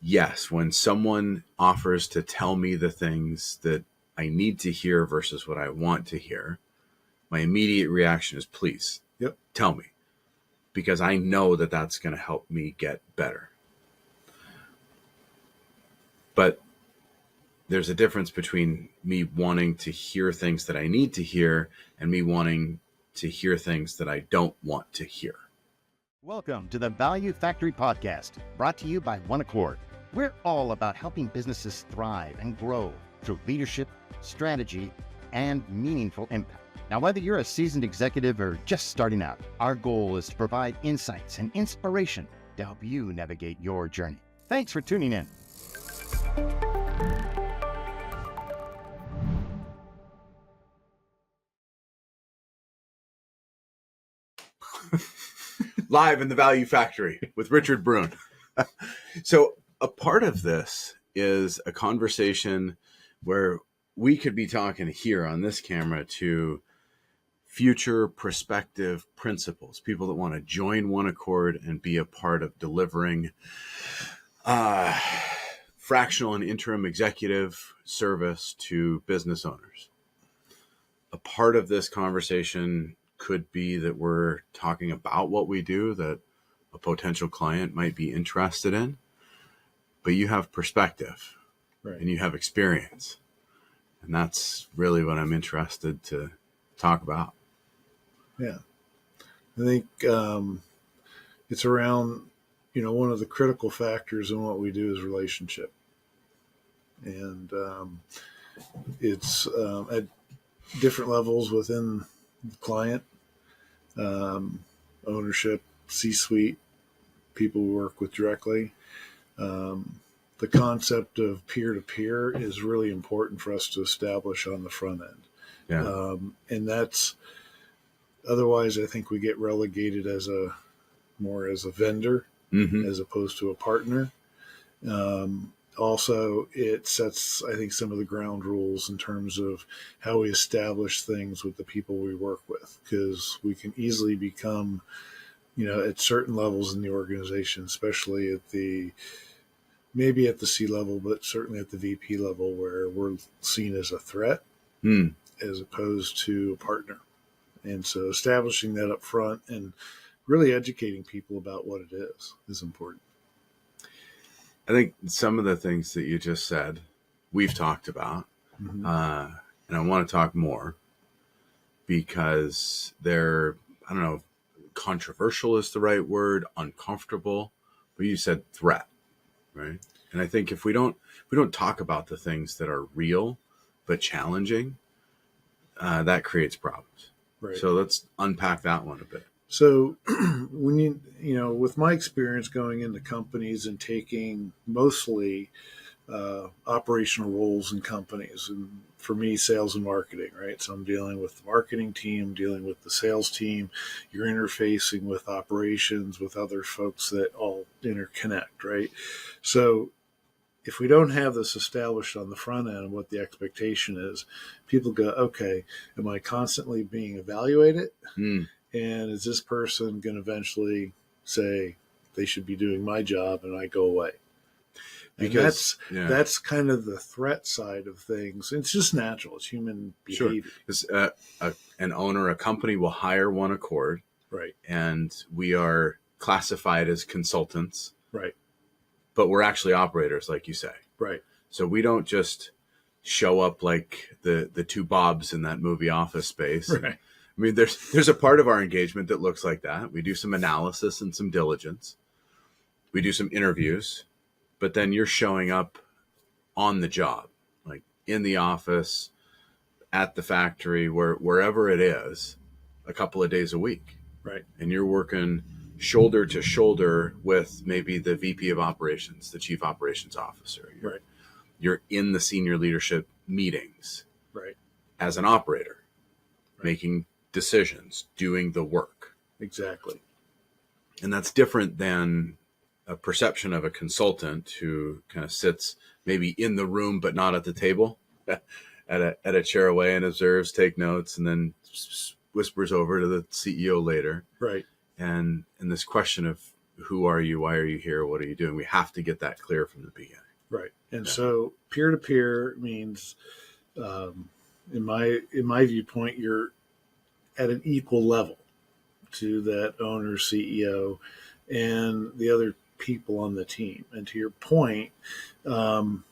yes, when someone offers to tell me the things that I need to hear versus what I want to hear, my immediate reaction is, please, tell me, because I know that that's going to help me get better. But there's a difference between me wanting to hear things that I need to hear and me wanting to hear things that I don't want to hear. Welcome to the Value Factory Podcast, brought to you by OneAccord. We're all about helping businesses thrive and grow through leadership, strategy, and meaningful impact. Now, whether you're a seasoned executive or just starting out, our goal is to provide insights and inspiration to help you navigate your journey. Thanks for tuning in. Live in the Value Factory with Richard Brune. So a part of this is a conversation where we could be talking here on this camera to future prospective principals, people that want to join OneAccord and be a part of delivering fractional and interim executive service to business owners. A part of this conversation could be that we're talking about what we do that a potential client might be interested in, but you have perspective, right, and you have experience. And that's really what I'm interested to talk about. Yeah. I think it's around, one of the critical factors in what we do is relationship. And it's at different levels within the client, ownership, C-Suite, people we work with directly. The concept of peer-to-peer is really important for us to establish on the front end. Yeah. And that's, otherwise I think we get relegated as more as a vendor, as opposed to a partner. Also, it sets, I think, some of the ground rules in terms of how we establish things with the people we work with, because we can easily become, at certain levels in the organization, especially maybe at the C level, but certainly at the VP level, where we're seen as a threat as opposed to a partner. And so establishing that up front and really educating people about what it is important. I think some of the things that you just said, we've talked about, and I want to talk more because they're, I don't know, controversial is the right word, uncomfortable, but you said threat, right? And I think if we don't talk about the things that are real but challenging, that creates problems. Right. So let's unpack that one a bit. So when with my experience going into companies and taking mostly operational roles in companies, and for me, sales and marketing, right? So I'm dealing with the marketing team, dealing with the sales team. You're interfacing with operations, with other folks that all interconnect, right? So if we don't have this established on the front end of what the expectation is, people go, okay, am I constantly being evaluated? And is this person going to eventually say they should be doing my job and I go away? Because that's kind of the threat side of things. It's just natural. It's human behavior. Sure. An owner, a company will hire OneAccord. Right. And we are classified as consultants. Right. But we're actually operators, like you say. Right. So we don't just show up like the two Bobs in that movie Office Space. Right. I mean, there's a part of our engagement that looks like that. We do some analysis and some diligence. We do some interviews, but then you're showing up on the job, like in the office, at the factory, wherever it is, a couple of days a week. Right. And you're working shoulder to shoulder with maybe the VP of operations, the chief operations officer. You're in the senior leadership meetings, right, as an operator, making decisions, doing the work. Exactly. And that's different than a perception of a consultant who kind of sits maybe in the room but not at the table, at a chair away, and observes, take notes, and then whispers over to the CEO later. Right. And this question of who are you? Why are you here? What are you doing? We have to get that clear from the beginning. Right. And so peer-to-peer means, in my viewpoint, you're at an equal level to that owner, CEO, and the other people on the team. And to your point, when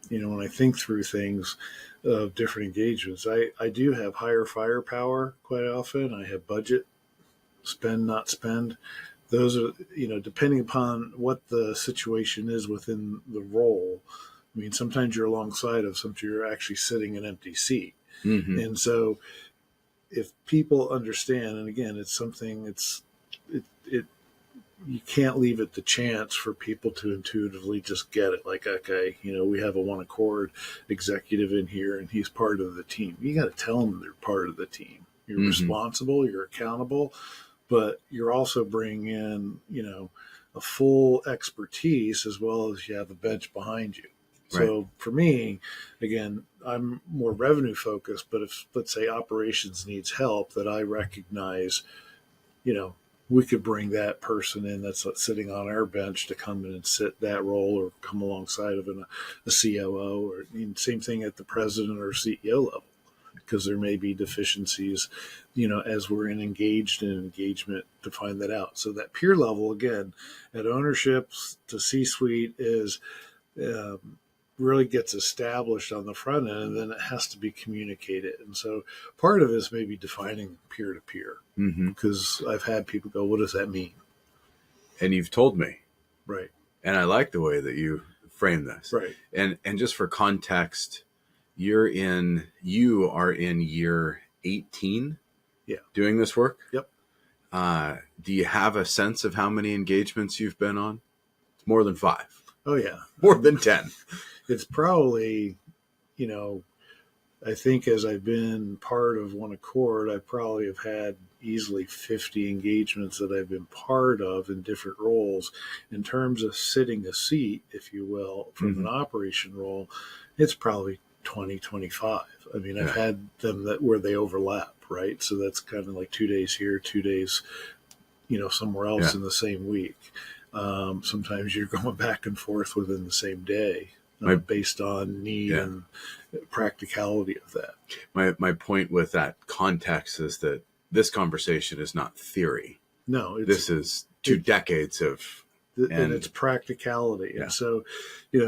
I think through things of different engagements, I do have higher firepower quite often. I have budget, spend, not spend. Those are, depending upon what the situation is within the role. I mean, sometimes you're alongside of something, you're actually sitting an empty seat. Mm-hmm. And so if people understand, and again, it's something, you can't leave it to chance for people to intuitively just get it. Like, okay, we have a OneAccord executive in here and he's part of the team. You got to tell them they're part of the team. You're responsible, you're accountable, but you're also bringing in, a full expertise as well as you have a bench behind you. So Right. for me, again, I'm more revenue focused, but if, let's say, operations needs help that I recognize, we could bring that person in that's sitting on our bench to come in and sit that role or come alongside of a COO, or same thing at the president or CEO level, because there may be deficiencies, as we're engaged in engagement to find that out. So that peer level, again, at ownership to C-suite is really gets established on the front end, and then it has to be communicated. And so part of it is maybe defining peer-to-peer, because I've had people go, what does that mean? And you've told me. Right. And I like the way that you frame this. Right. And just for context, you are in year 18 doing this work. Yep. Do you have a sense of how many engagements you've been on? It's more than 5. Oh yeah. More than 10. It's probably, I think as I've been part of OneAccord, I probably have had easily 50 engagements that I've been part of in different roles. In terms of sitting a seat, if you will, from an operation role, it's probably 20, 25. I mean, I've had them where they overlap, right? So that's kind of like 2 days here, 2 days, somewhere else in the same week. Sometimes you're going back and forth within the same day. Based on need and practicality of that. My point with that context is that this conversation is not theory. No, this is 2 decades of, and it's practicality. Yeah. And so,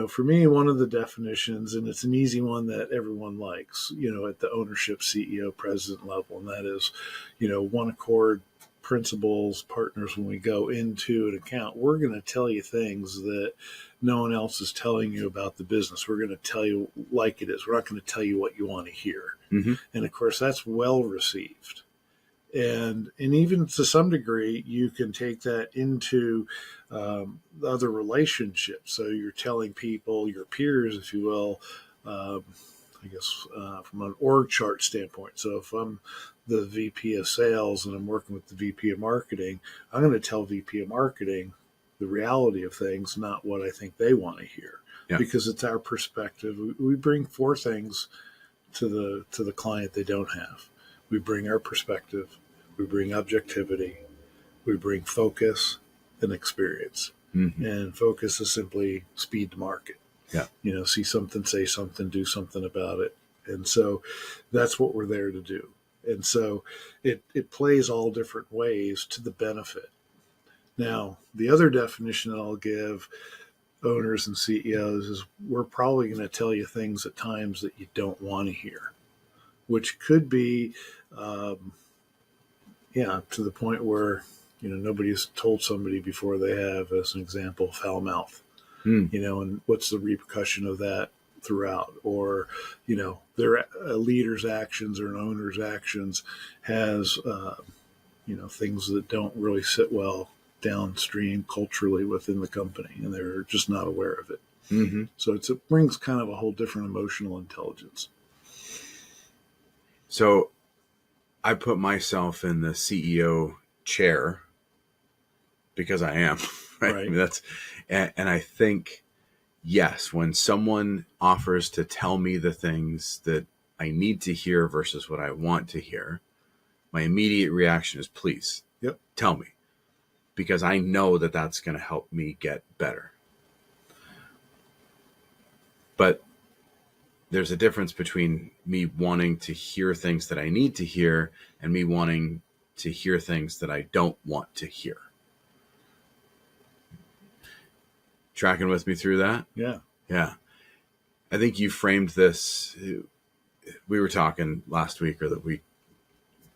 for me, one of the definitions, and it's an easy one that everyone likes, at the ownership, CEO, president level, and that is, OneAccord principals, partners, when we go into an account, we're going to tell you things that no one else is telling you about the business. We're going to tell you like it is. We're not going to tell you what you want to hear. And of course, that's well received. And even to some degree, you can take that into other relationships. So you're telling people, your peers, if you will, I guess from an org chart standpoint. So if I'm the VP of sales and I'm working with the VP of marketing, I'm going to tell VP of marketing the reality of things, not what I think they want to hear, because it's our perspective. We bring 4 things to the client they don't have. We bring our perspective, we bring objectivity, we bring focus and experience. And focus is simply speed to market. See something, say something, do something about it. And so that's what we're there to do. And so it plays all different ways to the benefit. Now, the other definition that I'll give owners and CEOs is we're probably going to tell you things at times that you don't want to hear, which could be, to the point where, nobody's told somebody before they have, as an example, foul mouth, and what's the repercussion of that throughout, or, their leader's actions or an owner's actions has, things that don't really sit well downstream culturally within the company, and they're just not aware of it. So it brings kind of a whole different emotional intelligence. So I put myself in the CEO chair because I am, right? I mean, and I think, yes, when someone offers to tell me the things that I need to hear versus what I want to hear, my immediate reaction is, please, tell me. because I know that that's going to help me get better. But there's a difference between me wanting to hear things that I need to hear and me wanting to hear things that I don't want to hear. Tracking with me through that? Yeah. Yeah. I think you framed this. We were talking last week or the week,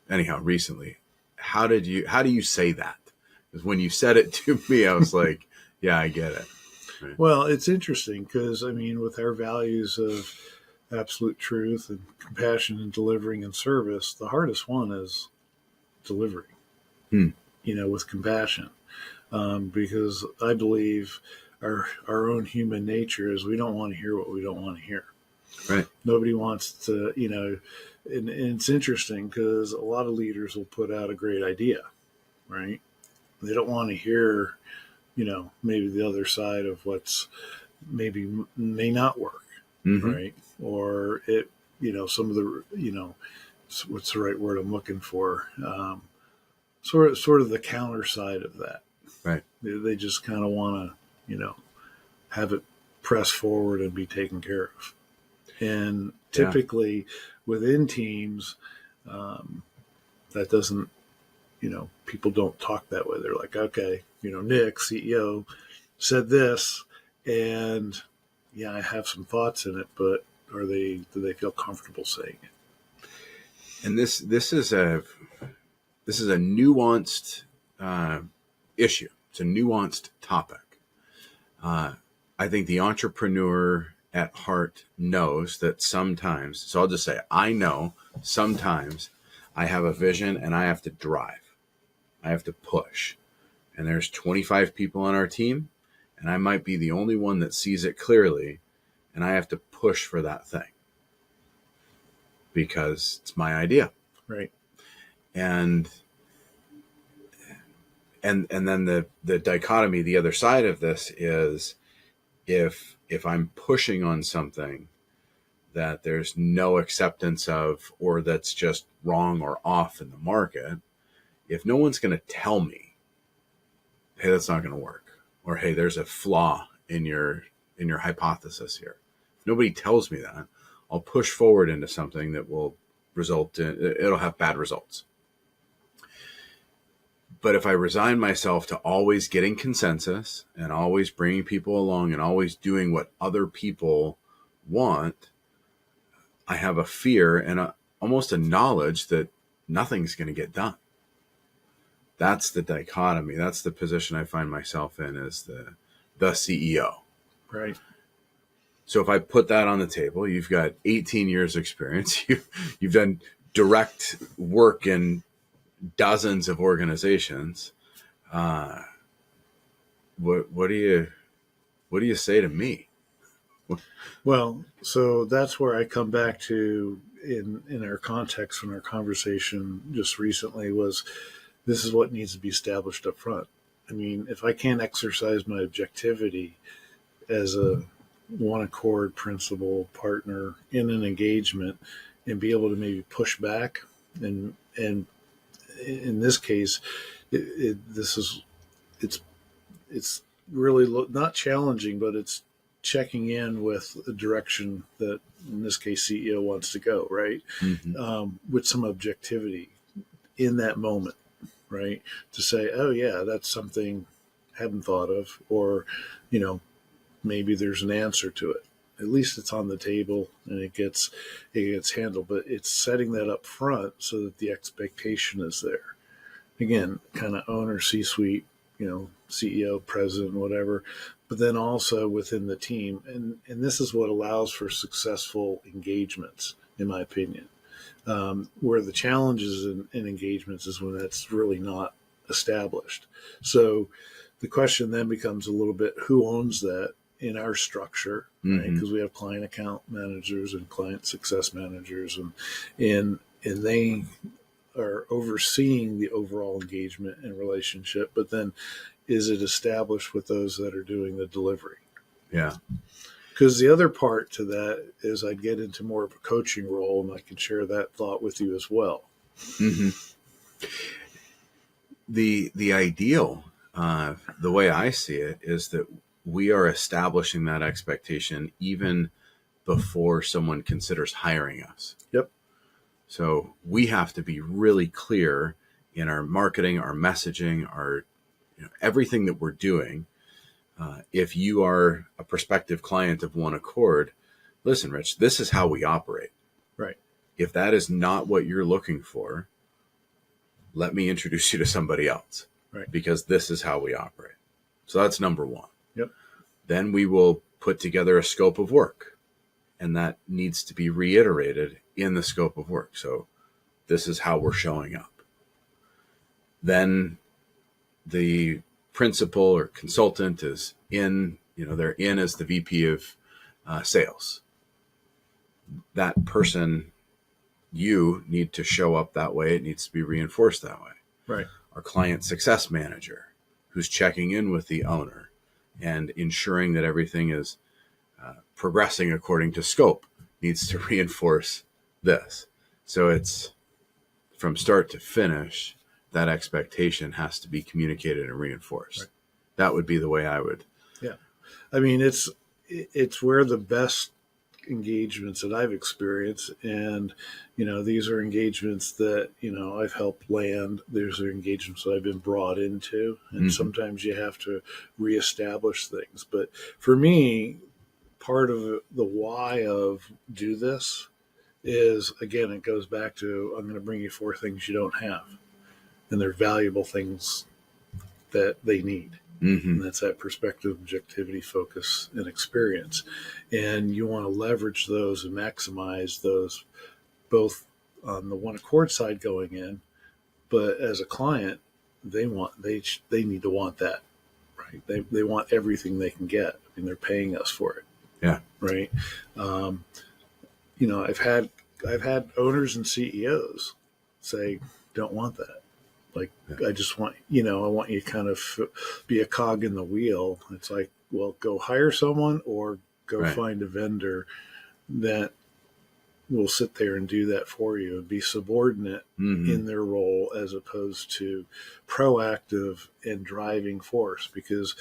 anyhow, recently. How do you say that? Because when you said it to me, I was like, yeah, I get it. Right. Well, it's interesting because, I mean, with our values of absolute truth and compassion and delivering and service, the hardest one is delivering, with compassion. Because I believe our own human nature is we don't want to hear what we don't want to hear. Right. Nobody wants to, and it's interesting because a lot of leaders will put out a great idea, right? They don't want to hear, maybe the other side of what's maybe may not work, right? Or it, some of the, what's the right word I'm looking for? Sort of the counter side of that. Right. They just kind of want to, have it press forward and be taken care of. And typically within teams, that doesn't, people don't talk that way. They're like, okay, Nick, CEO, said this, and I have some thoughts in it, but do they feel comfortable saying it? And this is a nuanced issue. It's a nuanced topic. I think the entrepreneur at heart knows that sometimes, so I'll just say, I know sometimes I have a vision and I have to drive. I have to push. And there's 25 people on our team, and I might be the only one that sees it clearly, and I have to push for that thing because it's my idea. Right. And then the dichotomy, the other side of this is if I'm pushing on something that there's no acceptance of, or that's just wrong or off in the market, if no one's going to tell me, hey, that's not going to work, or hey, there's a flaw in your hypothesis here, if nobody tells me that, I'll push forward into something that will it'll have bad results. But if I resign myself to always getting consensus and always bringing people along and always doing what other people want, I have a fear and almost a knowledge that nothing's going to get done. That's the dichotomy. That's the position I find myself in as the CEO. Right. So if I put that on the table, you've got 18 years experience. You've done direct work in dozens of organizations. What do you say to me? Well, so that's where I come back to in our context in our conversation just recently was this is what needs to be established up front. I mean, if I can't exercise my objectivity as a OneAccord principal partner in an engagement and be able to maybe push back and in this case, it's really not challenging, but it's checking in with a direction that, in this case, CEO wants to go, right? With some objectivity in that moment, right? To say, oh yeah, that's something I haven't thought of, or, maybe there's an answer to it. At least it's on the table and it gets handled, but it's setting that up front so that the expectation is there. Again, kind of owner, C-suite, CEO, president, whatever, but then also within the team. And this is what allows for successful engagements, in my opinion. Where the challenges in engagements is when that's really not established. So the question then becomes a little bit, who owns that in our structure, right? Because we have client account managers and client success managers, and they are overseeing the overall engagement and relationship, but then is it established with those that are doing the delivery? Yeah. Because the other part to that is I'd get into more of a coaching role, and I can share that thought with you as well. The ideal The way I see it is that we are establishing that expectation even before someone considers hiring us. Yep. So we have to be really clear in our marketing, our messaging, our everything that we're doing. If you are a prospective client of OneAccord, listen, Rich, this is how we operate. Right. If that is not what you're looking for, let me introduce you to somebody else. Right. Because this is how we operate. So that's number one. Yep. Then we will put together a scope of work, and that needs to be reiterated in the scope of work. So this is how we're showing up. Then the principal or consultant is in, they're in as the VP of sales. That person, you need to show up that way. It needs to be reinforced that way. Right. Our client success manager, who's checking in with the owner and ensuring that everything is progressing according to scope, needs to reinforce this. So it's from start to finish, that expectation has to be communicated and reinforced. Right. That would be the way I would. Yeah. I mean, it's where the best engagements that I've experienced, and these are engagements that I've helped land. There's engagements that I've been brought into, and sometimes you have to reestablish things. But for me, part of the why of do this is, again, it goes back to, I'm going to bring you 4 things you don't have, and they're valuable things that they need. And that's that perspective, objectivity, focus, and experience. And you want to leverage those and maximize those, both on the OneAccord side going in, but as a client, they need to want that, right? They want everything they can get. I mean, they're paying us for it. Yeah. Right. I've had owners and CEOs say, don't want that. Like, I just want, I want you to kind of be a cog in the wheel. It's like, well, go hire someone or go find a vendor that will sit there and do that for you and be subordinate in their role, as opposed to proactive and driving force, because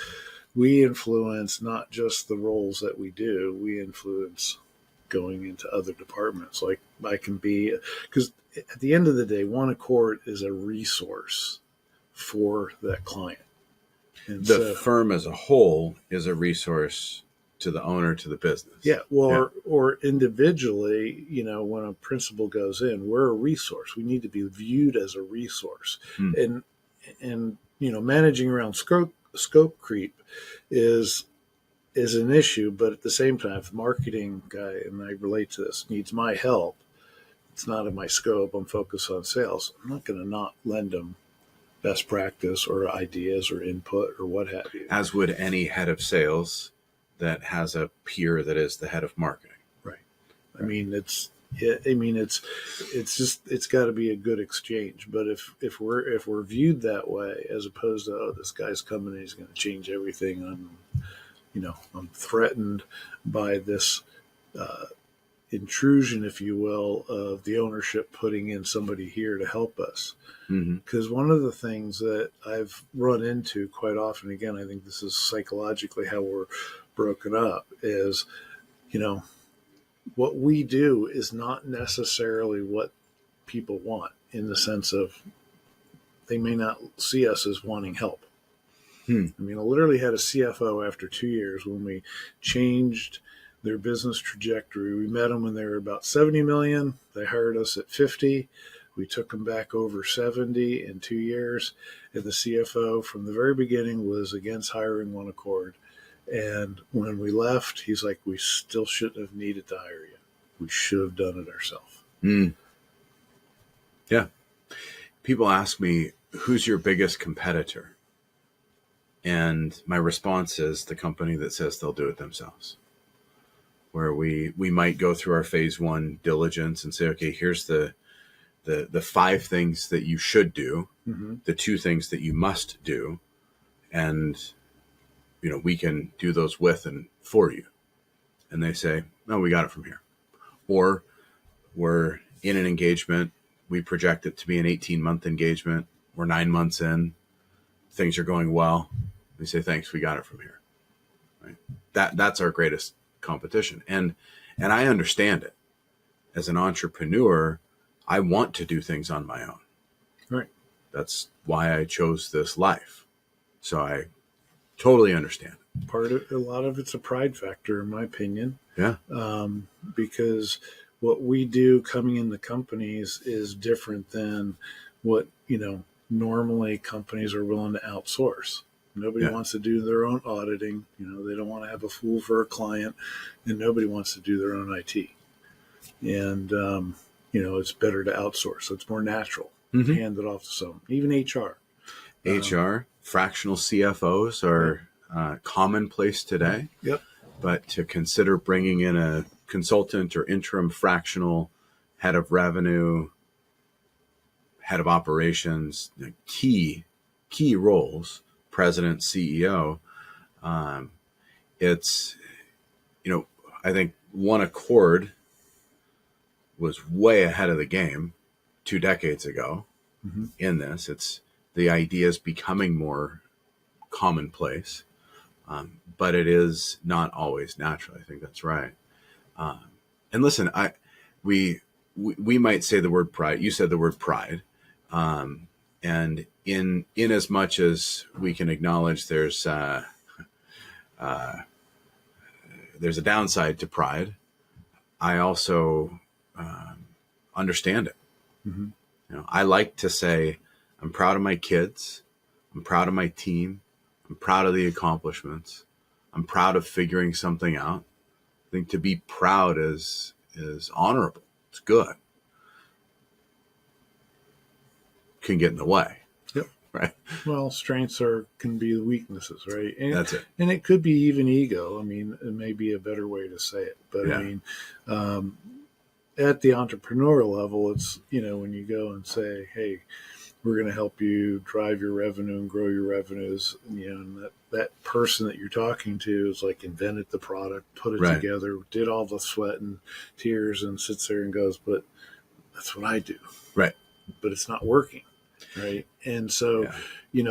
we influence not just the roles that we do, we influence going into other departments. Like, I can be, because at the end of the day, OneAccord is a resource for that client. And the firm as a whole is a resource to the owner, to the business. Yeah. Well, or individually, when a principal goes in, we're a resource. We need to be viewed as a resource. And managing around scope creep is an issue, but at the same time, if the marketing guy, and I relate to this, needs my help, it's not in my scope, I'm focused on sales, I'm not going to not lend them best practice or ideas or input or what have you. As would any head of sales that has a peer that is the head of marketing. Right. I mean, it's got to be a good exchange. But if we're viewed that way, as opposed to, oh, this guy's coming and he's going to change everything, I'm threatened by this intrusion, if you will, of the ownership putting in somebody here to help us. Because one of the things that I've run into quite often, again, I think this is psychologically how we're broken up, is, what we do is not necessarily what people want, in the sense of they may not see us as wanting help. I mean, I literally had a CFO after 2 years when we changed their business trajectory. We met them when they were about 70 million. They hired us at 50. We took them back over 70 in 2 years. And the CFO from the very beginning was against hiring OneAccord. And when we left, he's like, we still shouldn't have needed to hire you. We should have done it ourselves. Yeah. People ask me, who's your biggest competitor? And my response is the company that says they'll do it themselves. Where we might go through our phase 1 diligence and say, okay, here's the 5 things that you should do, the 2 things that you must do, and we can do those with and for you. And they say, no, we got it from here. Or we're in an engagement, we project it to be an 18-month engagement, we're 9 months in, things are going well, we say, thanks, we got it from here. Right? That's our greatest competition. And I understand it. As an entrepreneur, I want to do things on my own. Right. That's why I chose this life. So I totally understand. A lot of it's a pride factor, in my opinion. Yeah. Because what we do coming into companies is different than what, normally companies are willing to outsource. Nobody wants to do their own auditing. They don't want to have a fool for a client, and nobody wants to do their own IT. And, it's better to outsource. So it's more natural to hand it off to someone, even HR. Fractional CFOs are commonplace today. Yep. But to consider bringing in a consultant or interim fractional head of revenue, head of operations, key roles, president, CEO, it's, I think OneAccord was way ahead of the game 2 decades ago in this. It's the idea is becoming more commonplace, but it is not always natural. I think that's right. And listen, we might say the word pride. You said the word pride, and in as much as we can acknowledge there's a downside to pride, I also understand it. I like to say I'm proud of my kids. I'm proud of my team. I'm proud of the accomplishments. I'm proud of figuring something out. I think to be proud is honorable. It's good. Can get in the way. Yep. Right. Well, strengths can be the weaknesses, right? And, that's it. And it could be even ego. I mean, it may be a better way to say it. But I mean, at the entrepreneurial level, it's, when you go and say, hey, we're going to help you drive your revenue and grow your revenues, and that person that you're talking to is like invented the product, put it together, did all the sweat and tears, and sits there and goes, but that's what I do. Right. But it's not working. Right. And so,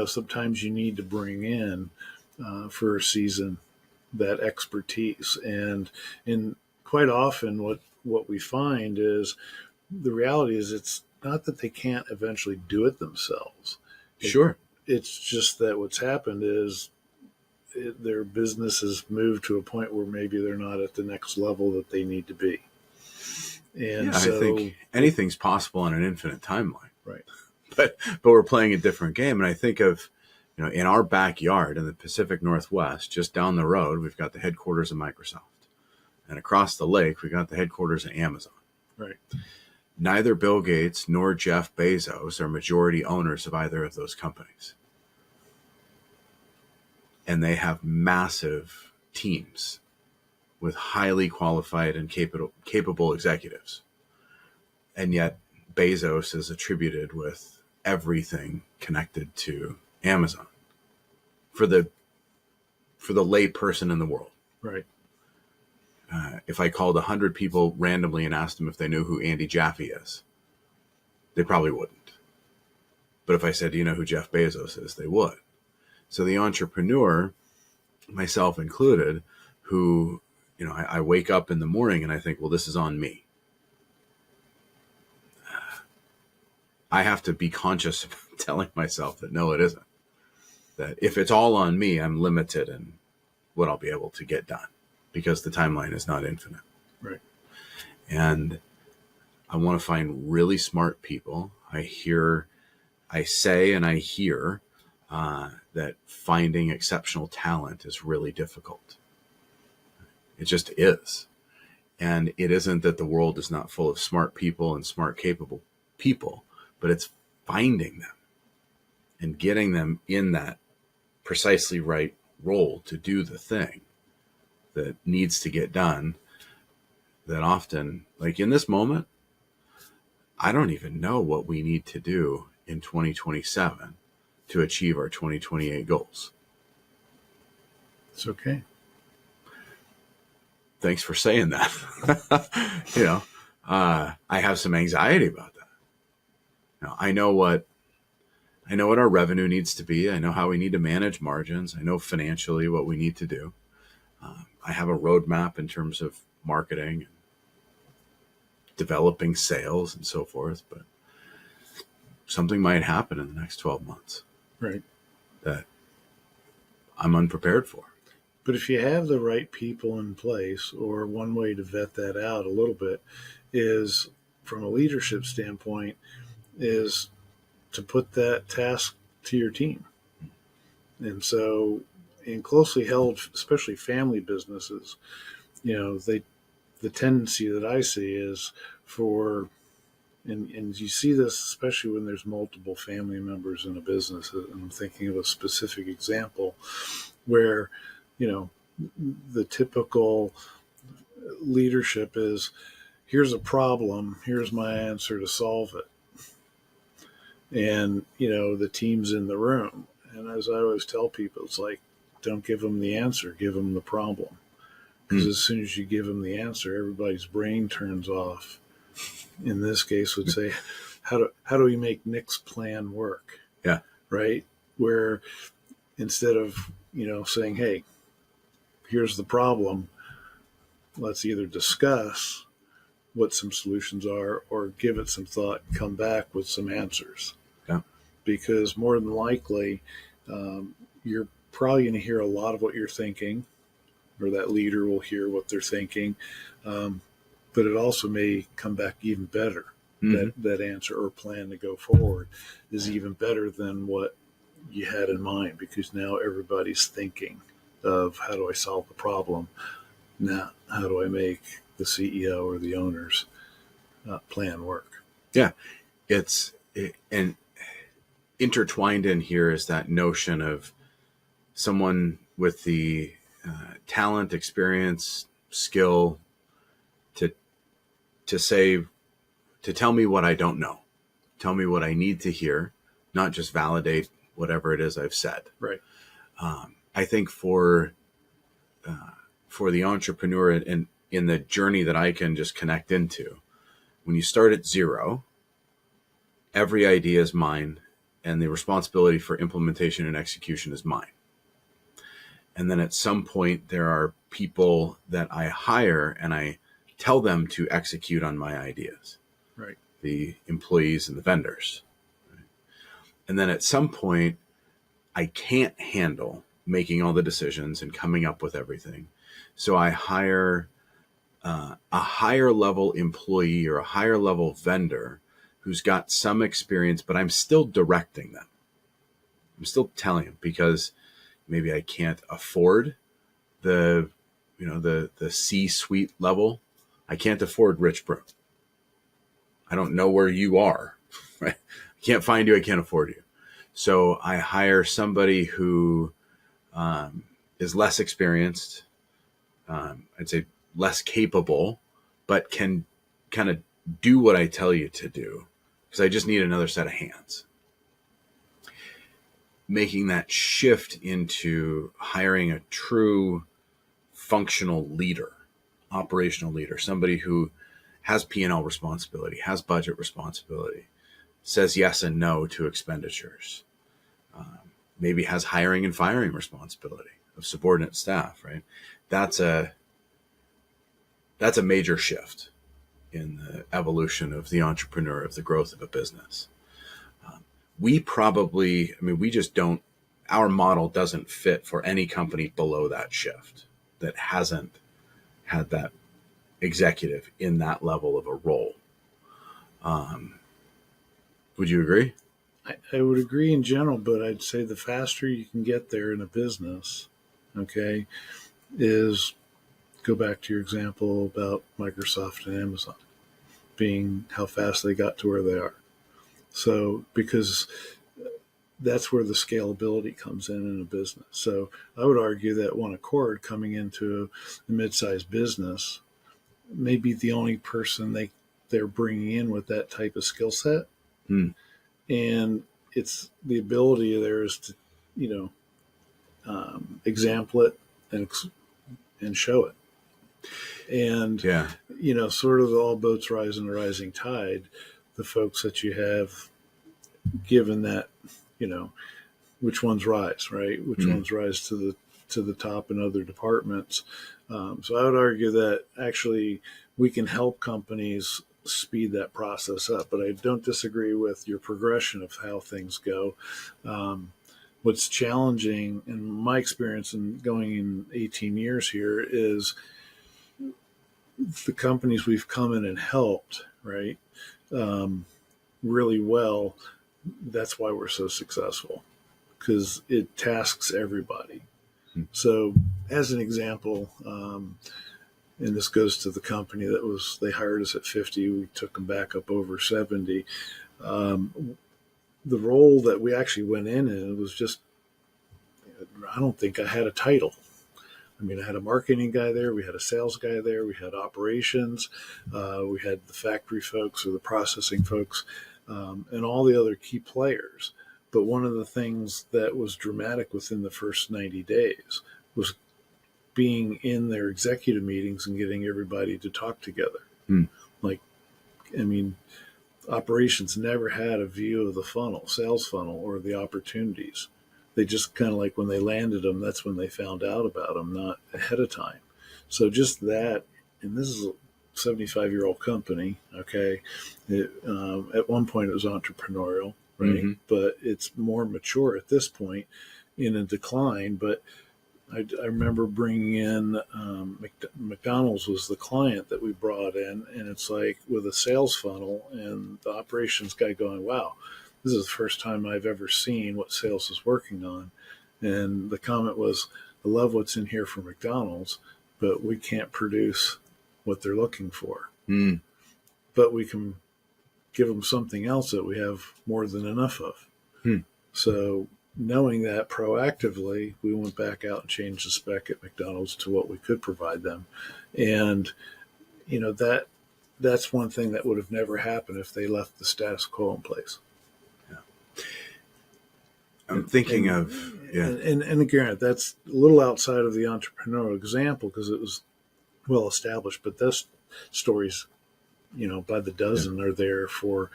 sometimes you need to bring in for a season that expertise. And quite often what we find is the reality is it's not that they can't eventually do it themselves. Sure. It's just that what's happened is their business has moved to a point where maybe they're not at the next level that they need to be. And so I think anything's possible on an infinite timeline. Right. But we're playing a different game. And I think of, in our backyard in the Pacific Northwest, just down the road, we've got the headquarters of Microsoft. And across the lake, we got the headquarters of Amazon. Right. Neither Bill Gates nor Jeff Bezos are majority owners of either of those companies. And they have massive teams with highly qualified and capable executives. And yet Bezos is attributed with everything connected to Amazon for the lay person in the world. Right. If I called 100 people randomly and asked them if they knew who Andy Jaffe is, they probably wouldn't. But if I said, do you know who Jeff Bezos is? They would. So the entrepreneur, myself included, who, I wake up in the morning and I think, well, this is on me. I have to be conscious of telling myself that no, it isn't. That if it's all on me, I'm limited in what I'll be able to get done because the timeline is not infinite. Right. And I want to find really smart people. I hear that finding exceptional talent is really difficult. It just is. And it isn't that the world is not full of smart people and smart, capable people, but it's finding them and getting them in that precisely right role to do the thing that needs to get done. That often, like in this moment, I don't even know what we need to do in 2027 to achieve our 2028 goals. It's okay. Thanks for saying that. I have some anxiety about that. Now, I know I know what our revenue needs to be. I know how we need to manage margins. I know financially what we need to do. I have a roadmap in terms of marketing, developing sales, and so forth. But something might happen in the next 12 months Right. that I'm unprepared for. But if you have the right people in place, or one way to vet that out a little bit is from a leadership standpoint, is to put that task to your team. And so in closely held, especially family businesses, the tendency that I see is for, and you see this especially when there's multiple family members in a business. And I'm thinking of a specific example where, the typical leadership is, here's a problem, here's my answer to solve it. And, the team's in the room. And as I always tell people, it's like, don't give them the answer, give them the problem. Because as soon as you give them the answer, everybody's brain turns off. In this case, would say, how do we make Nick's plan work? Yeah. Right? Where instead of, saying, hey, here's the problem, let's either discuss what some solutions are or give it some thought and come back with some answers. Yeah. Because more than likely, you're probably going to hear a lot of what you're thinking, or that leader will hear what they're thinking. But it also may come back even better. Mm-hmm. That answer or plan to go forward is even better than what you had in mind, because now everybody's thinking of, how do I solve the problem? Now, how do I make the CEO or the owner's plan work? Yeah. And intertwined in here is that notion of someone with the talent, experience, skill to tell me what I don't know, tell me what I need to hear, not just validate whatever it is I've said. Right. I think for the entrepreneur and in the journey that I can just connect into, when you start at zero, every idea is mine, and the responsibility for implementation and execution is mine. And then at some point, there are people that I hire and I tell them to execute on my ideas. Right. The employees and the vendors. Right? And then at some point, I can't handle making all the decisions and coming up with everything. So I hire a higher level employee or a higher level vendor who's got some experience, but I'm still directing them. I'm still telling them, because maybe I can't afford the C-suite level. I can't afford Rich Brune. I don't know where you are. Right? I can't find you. I can't afford you. So I hire somebody who is less experienced, I'd say less capable, but can kind of do what I tell you to do, because I just need another set of hands. Making that shift into hiring a true functional leader, operational leader, somebody who has P&L responsibility, has budget responsibility, says yes and no to expenditures, maybe has hiring and firing responsibility of subordinate staff, right? That's a major shift in the evolution of the entrepreneur, of the growth of a business. Our model doesn't fit for any company below that shift that hasn't had that executive in that level of a role. Would you agree? I would agree in general, but I'd say the faster you can get there in a business, okay, is go back to your example about Microsoft and Amazon being how fast they got to where they are. So, because that's where the scalability comes in a business. So I would argue that OneAccord coming into a mid-sized business may be the only person they're bringing in with that type of skill set. And it's the ability there is to, example it and show it. And, sort of all boats rise in a rising tide. The folks that you have given that you know, which ones rise, right? Which ones rise to the top in other departments. So I would argue that actually we can help companies speed that process up, but I don't disagree with your progression of how things go. What's challenging in my experience in going in 18 years here is the companies we've come in and helped, right, really well. That's why we're so successful, because it tasks everybody. So, as an example, and this goes to the company that they hired us at 50, we took them back up over 70. The role that we actually went in and it was just, I don't think I had a title. I mean, I had a marketing guy there, we had a sales guy there, we had operations, we had the factory folks or the processing folks, and all the other key players. But one of the things that was dramatic within the first 90 days was being in their executive meetings and getting everybody to talk together. Like, I mean, operations never had a view of the funnel, sales funnel, or the opportunities. They just kind of like when they landed them, that's when they found out about them, not ahead of time. So just that, and this is a 75-year-old company, okay? At one point it was entrepreneurial, right? But it's more mature at this point in a decline. But I remember bringing in McDonald's was the client that we brought in, and it's like with a sales funnel and the operations guy going, wow, this is the first time I've ever seen what sales is working on. And the comment was, I love what's in here for McDonald's, but we can't produce what they're looking for. But we can give them something else that we have more than enough of. So knowing that proactively, we went back out and changed the spec at McDonald's to what we could provide them. And, you know, that's one thing that would have never happened if they left the status quo in place. I'm thinking and again, that's a little outside of the entrepreneurial example because it was well established, but those stories, you know, by the dozen are there for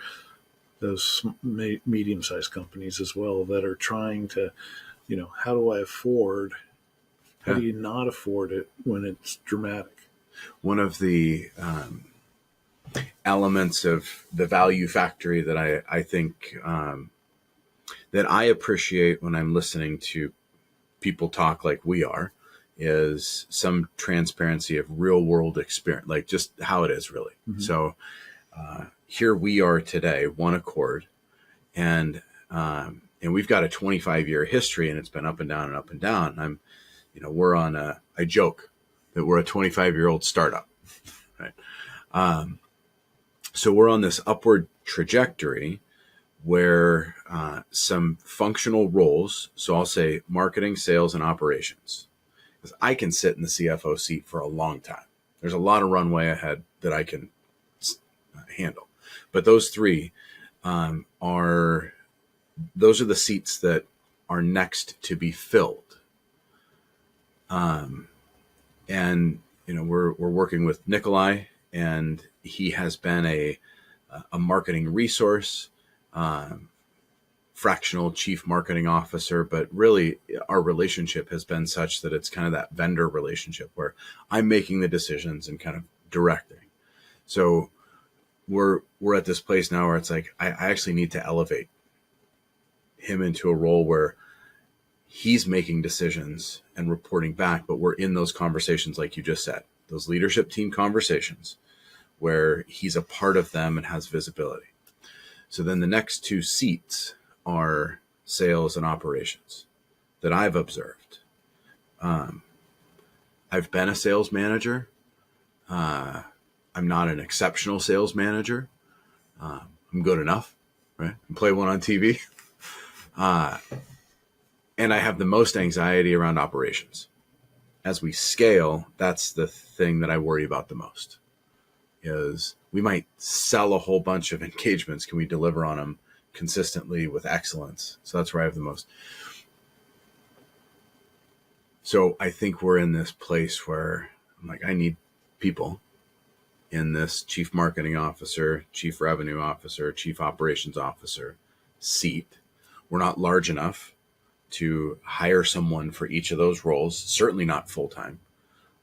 those medium-sized companies as well that are trying to, you know, how do I afford? How do you not afford it when it's dramatic? One of the elements of the value factory that I think that I appreciate when I'm listening to people talk like we are is some transparency of real world experience, like just how it is really. So here we are today, OneAccord, and we've got a 25-year history, and it's been up and down and up and down. We're on I joke that we're a 25-year-old startup, right? So we're on this upward trajectory where some functional roles, so I'll say marketing, sales, and operations, because I can sit in the CFO seat for a long time. There's a lot of runway ahead that I can handle. But those three are the seats that are next to be filled. And, you know, we're working with Nikolai, and he has been a marketing resource, fractional chief marketing officer, but really our relationship has been such that it's kind of that vendor relationship where I'm making the decisions and kind of directing. So we're at this place now where it's like, I actually need to elevate him into a role where he's making decisions and reporting back, but we're in those conversations, like you just said, those leadership team conversations where he's a part of them and has visibility. So then the next two seats are sales and operations that I've observed. I've been a sales manager. I'm not an exceptional sales manager. I'm good enough, right? I play one on TV. And I have the most anxiety around operations. As we scale, that's the thing that I worry about the most. Is we might sell a whole bunch of engagements. Can we deliver on them consistently with excellence? So that's where I have the most. So I think we're in this place where I'm like, I need people in this chief marketing officer, chief revenue officer, chief operations officer seat We're not large enough to hire someone for each of those roles, certainly not full-time.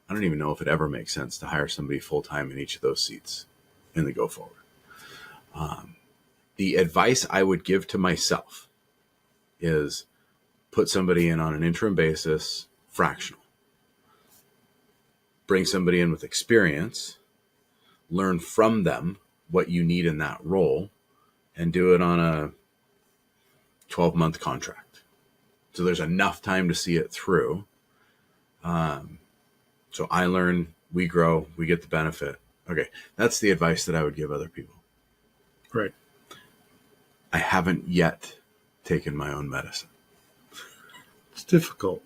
I don't even know if it ever makes sense to hire somebody full-time in each of those seats in the go forward. The advice I would give to myself is put somebody in on an interim basis, fractional. Bring somebody in with experience, learn from them what you need in that role, and do it on a 12-month contract. So there's enough time to see it through. So I learn, we grow, we get the benefit. Okay, that's the advice that I would give other people. Right. I haven't yet taken my own medicine. It's difficult.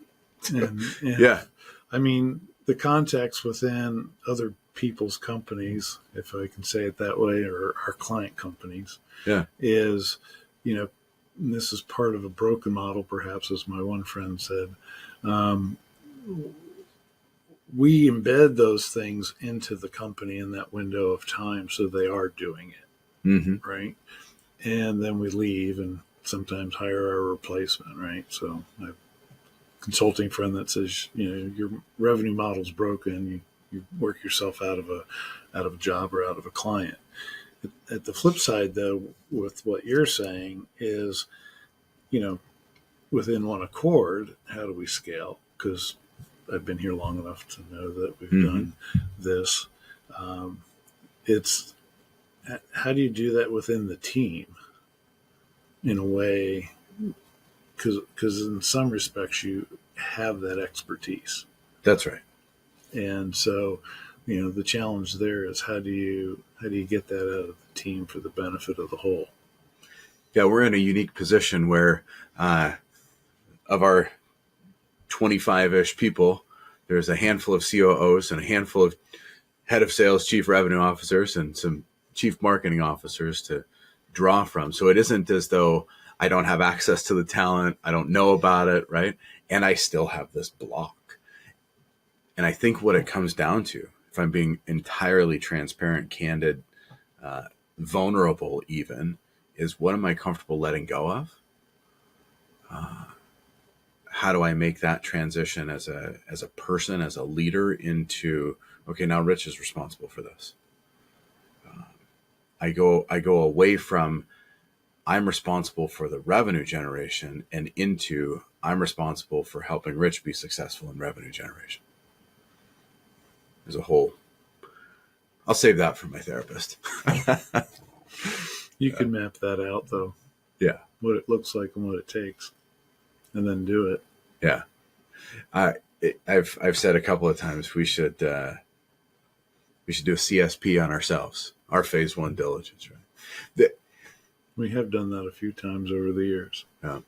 And Yeah. I mean, the context within other people's companies, if I can say it that way, or our client companies, Yeah. is, and this is part of a broken model, perhaps, as my one friend said. We embed those things into the company in that window of time, so they are doing it, Mm-hmm. right? And then we leave and sometimes hire our replacement, right? So I have a consulting friend that says, your revenue model's broken. You work yourself out of a job or out of a client. At the flip side, though, with what you're saying is, within OneAccord, how do we scale? Because I've been here long enough to know that we've done this. It's how do you do that within the team in a way? Because in some respects you have that expertise. That's right. And so, the challenge there is how do you get that out of the team for the benefit of the whole? Yeah, we're in a unique position where of our 25-ish people, there's a handful of COOs and a handful of head of sales, chief revenue officers, and some chief marketing officers to draw from. So it isn't as though I don't have access to the talent, I don't know about it, right? And I still have this block. And I think what it comes down to, if I'm being entirely transparent, candid, vulnerable even, is what am I comfortable letting go of? How do I make that transition as a person, as a leader into, okay, now Rich is responsible for this. I go away from I'm responsible for the revenue generation and into I'm responsible for helping Rich be successful in revenue generation. As a whole. I'll save that for my therapist. You can map that out, though. Yeah. What it looks like and what it takes, and then do it. Yeah. I've said a couple of times we should do a CSP on ourselves, our phase one diligence, right? We have done that a few times over the years. Yeah.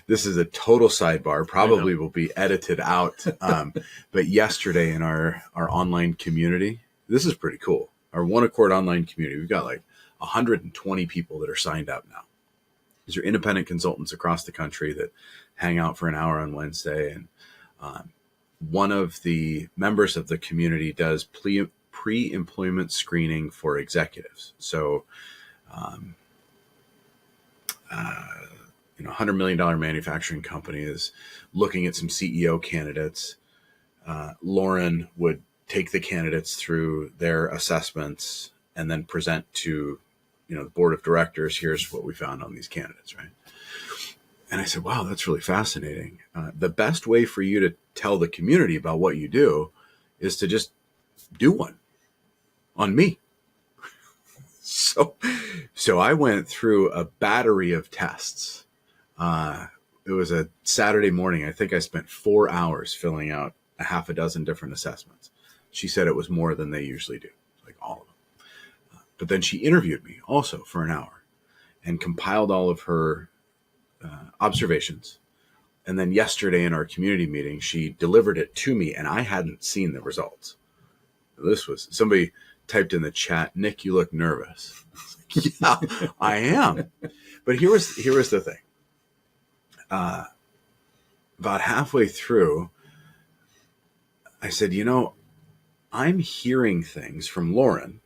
This is a total sidebar, probably will be edited out. But yesterday in our online community, this is pretty cool. Our OneAccord online community, we've got like 120 people that are signed up now. These are independent consultants across the country that hang out for an hour on Wednesday. And one of the members of the community does pre-employment screening for executives. So, $100 million manufacturing company is looking at some CEO candidates. Lauren would take the candidates through their assessments and then present to, the board of directors. Here's what we found on these candidates, right? And I said, wow, that's really fascinating. The best way for you to tell the community about what you do is to just do one on me. So I went through a battery of tests. It was a Saturday morning. I think I spent 4 hours filling out a half a dozen different assessments. She said it was more than they usually do, like all of them. But then she interviewed me also for an hour and compiled all of her observations. And then yesterday in our community meeting, she delivered it to me and I hadn't seen the results. This was, somebody typed in the chat, Nick, you look nervous. Yeah, I am. But here was the thing. About halfway through, I said, I'm hearing things from Lauren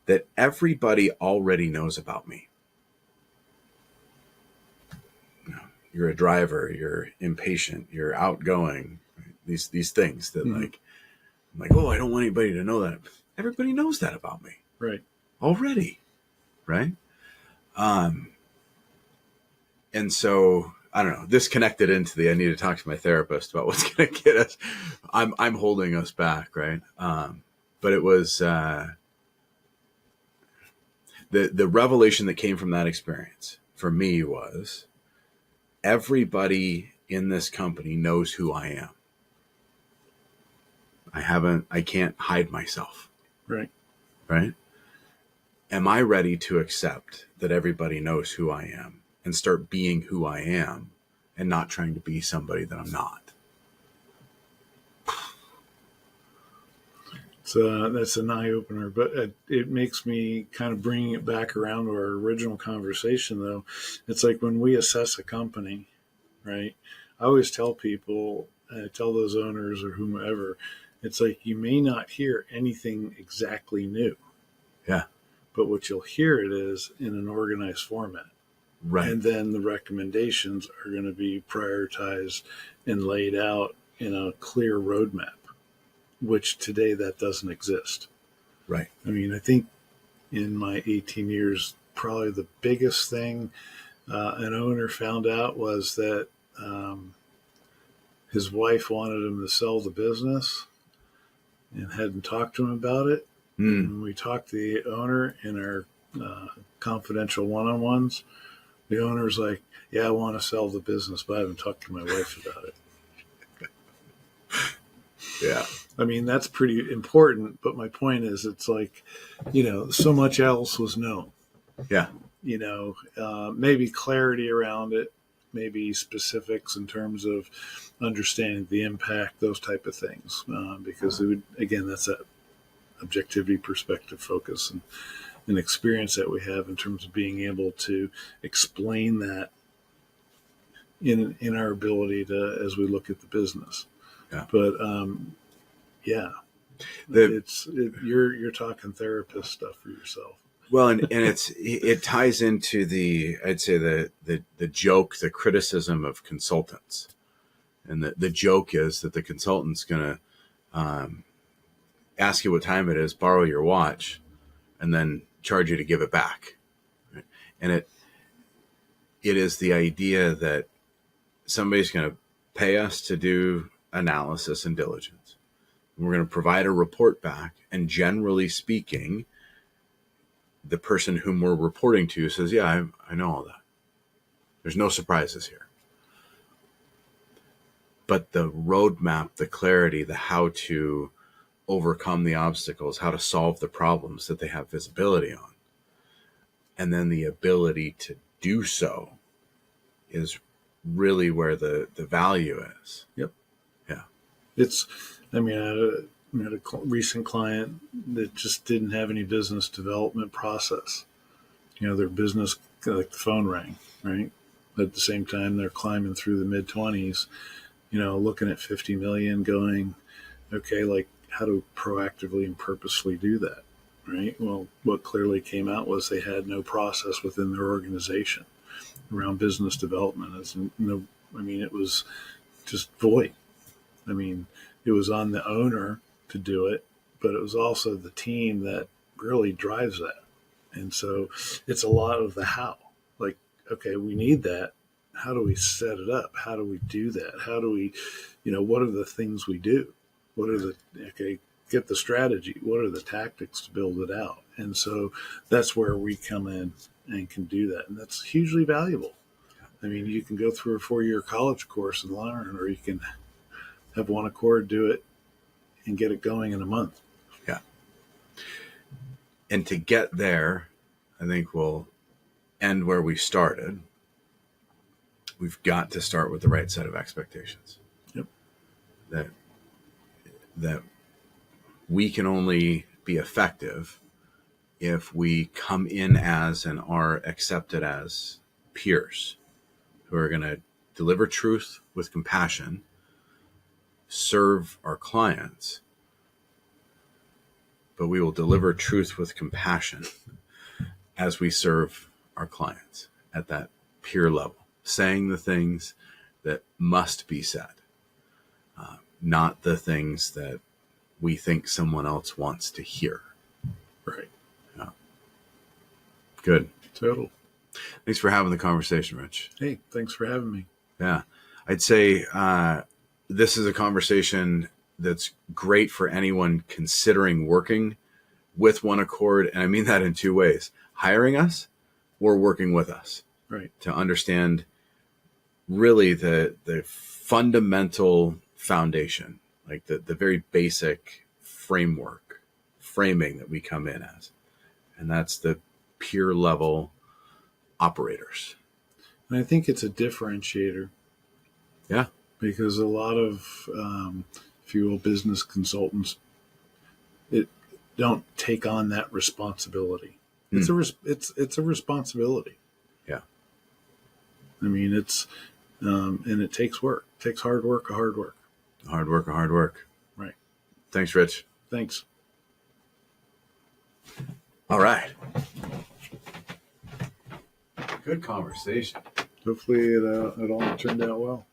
that everybody already knows about me. you're a driver, you're impatient, you're outgoing, right? These things that Mhm. like, I'm like, oh, I don't want anybody to know that. Everybody knows that about me Right. already, right? Um, and so I don't know. This connected into the I need to talk to my therapist about what's going to get us. I'm holding us back, right? But it was the revelation that came from that experience for me was everybody in this company knows who I am. I can't hide myself, Right. right? Am I ready to accept that everybody knows who I am and start being who I am and not trying to be somebody that I'm not? So that's an eye opener, but it makes me kind of bringing it back around to our original conversation, though. It's like when we assess a company, right? I always tell people, tell those owners or whomever, it's like you may not hear anything exactly new, Yeah, but what you'll hear it is in an organized format. right, And then the recommendations are going to be prioritized and laid out in a clear roadmap, which today that doesn't exist. right. I mean, I think in my 18 years, probably the biggest thing an owner found out was that um, his wife wanted him to sell the business and hadn't talked to him about it. And Mm, when we talked to the owner in our confidential one-on-ones, the owner's like, "Yeah, I want to sell the business, but I haven't talked to my wife about it." yeah, I mean, that's pretty important. But my point is, it's like, so much else was known. yeah, Maybe clarity around it, maybe specifics in terms of understanding the impact, those type of things. Because it would, again, that's that objectivity, perspective, focus, and an experience that we have in terms of being able to explain that in our ability to as we look at the business. yeah. But yeah, The you're talking therapist stuff for yourself. Well, and it ties into I'd say the joke, the criticism of consultants, and the joke is that the consultant's going to ask you what time it is, borrow your watch, and then charge you to give it back. Right? And it is the idea that somebody's going to pay us to do analysis and diligence. We're going to provide a report back, and generally speaking, the person whom we're reporting to says, yeah, I know all that. There's no surprises here. But the roadmap, the clarity, the how to overcome the obstacles, how to solve the problems that they have visibility on, and then the ability to do so is really where the value is. Yep. Yeah. It's, I mean, I had a recent client that just didn't have any business development process. Their business, like the phone rang, right? But at the same time, they're climbing through the mid 20s, looking at 50 million going, okay, like how to proactively and purposely do that, right? Well, what clearly came out was they had no process within their organization around business development. It was just void. I mean, it was on the owner to do it, but it was also the team that really drives that. And so it's a lot of the how. Like, okay, we need that. How do we set it up? How do we do that? How do we, what are the things we do? What are get the strategy. What are the tactics to build it out? And so that's where we come in and can do that. And that's hugely valuable. I mean, you can go through a 4-year college course and learn, or you can have OneAccord do it and get it going in a month. Yeah. And to get there, I think we'll end where we started. We've got to start with the right set of expectations. Yep. That we can only be effective if we come in as and are accepted as peers who are going to deliver truth with compassion, serve our clients, but we will deliver truth with compassion as we serve our clients at that peer level. saying the things that must be said, not the things that we think someone else wants to hear. Right. Yeah. Good. Total. Thanks for having the conversation, Rich. Hey, thanks for having me. Yeah. I'd say this is a conversation that's great for anyone considering working with OneAccord. And I mean that in two ways: hiring us or working with us. Right. To understand really the fundamental foundation, like the very basic framing that we come in as. And that's the peer level operators. And I think it's a differentiator. Yeah. Because a lot of, if you will, business consultants, don't take on that responsibility. It's a responsibility. Yeah. I mean, and it takes work. It takes hard work. Hard work. Right. Thanks, Rich. Thanks. All right. Good conversation. Hopefully it all turned out well.